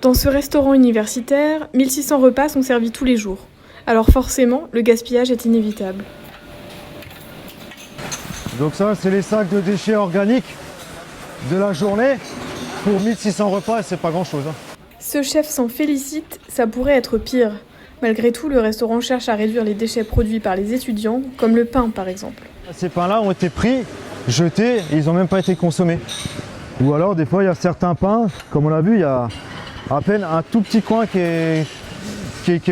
Dans ce restaurant universitaire, 1600 repas sont servis tous les jours. Alors forcément, le gaspillage est inévitable. Donc ça, c'est les sacs de déchets organiques de la journée. Pour 1600 repas, c'est pas grand-chose. Ce chef s'en félicite, ça pourrait être pire. Malgré tout, le restaurant cherche à réduire les déchets produits par les étudiants, comme le pain par exemple. Ces pains-là ont été pris, jetés, et ils n'ont même pas été consommés. Ou alors, des fois, il y a certains pains, comme on l'a vu, il y a à peine un tout petit coin qui est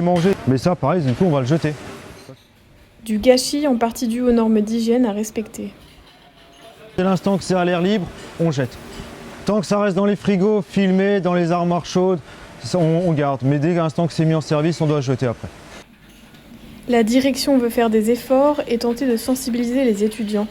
mangé. Mais ça, pareil, du coup, on va le jeter. Du gâchis en partie dû aux normes d'hygiène à respecter. Dès l'instant que c'est à l'air libre, on jette. Tant que ça reste dans les frigos, filmé, dans les armoires chaudes, on garde. Mais dès l'instant que c'est mis en service, on doit jeter après. La direction veut faire des efforts et tenter de sensibiliser les étudiants.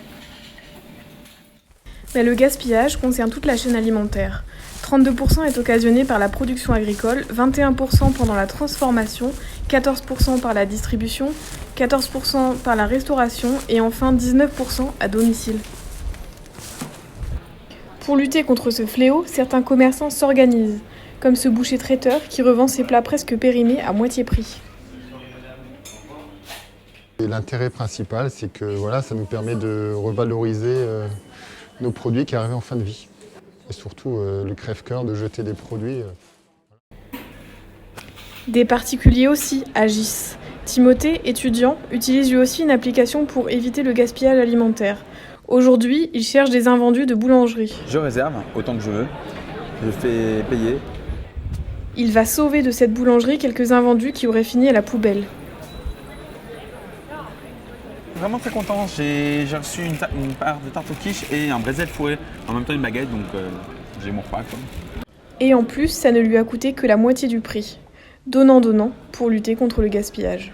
Mais le gaspillage concerne toute la chaîne alimentaire. 32% est occasionné par la production agricole, 21% pendant la transformation, 14% par la distribution, 14% par la restauration et enfin 19% à domicile. Pour lutter contre ce fléau, certains commerçants s'organisent, comme ce boucher traiteur qui revend ses plats presque périmés à moitié prix. Et l'intérêt principal, c'est que voilà, ça nous permet de revaloriser nos produits qui arrivent en fin de vie. Et surtout le crève-cœur de jeter des produits. Des particuliers aussi agissent. Timothée, étudiant, utilise lui aussi une application pour éviter le gaspillage alimentaire. Aujourd'hui, il cherche des invendus de boulangerie. Je réserve autant que je veux, je fais payer. Il va sauver de cette boulangerie quelques invendus qui auraient fini à la poubelle. Vraiment très content, j'ai reçu une part de tarte aux quiches et un brézel fourré, en même temps une baguette, donc j'ai mon repas quoi. Et en plus, ça ne lui a coûté que la moitié du prix. Donnant, pour lutter contre le gaspillage.